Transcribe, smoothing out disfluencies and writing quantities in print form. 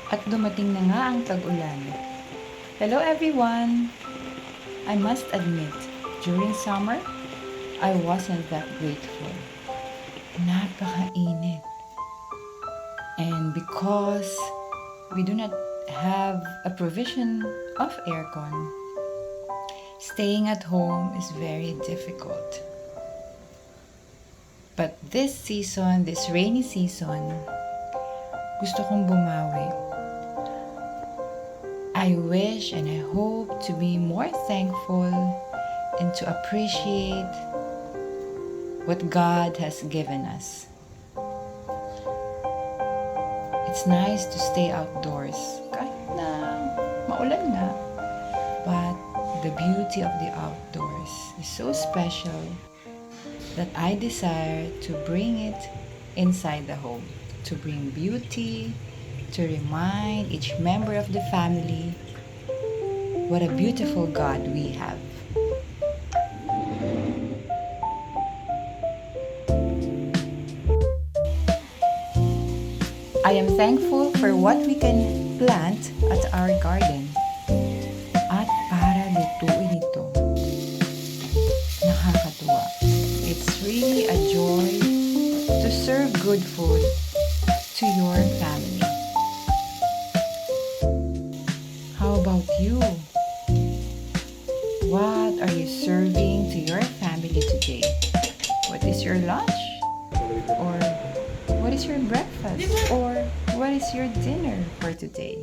At dumating na nga ang tag-ulan. Hello everyone! I must admit, during summer, I wasn't that grateful. Napakainit. And because we do not have a provision of aircon, staying at home is very difficult. But this season, this rainy season, gusto kong bumawi. I wish and I hope to be more thankful and to appreciate what God has given us. It's nice to stay outdoors kahit na maulan nga. But the beauty of the outdoors is so special that I desire to bring it inside the home, to bring beauty, to remind each member of the family what a beautiful God we have. I am thankful for what we can plant at our garden. At para lutuin ito, nakakatuwa. It's really a joy to serve good food to your family. How about you? What are you serving to your family today? What is your lunch? Or what is your breakfast? Or what is your dinner for today?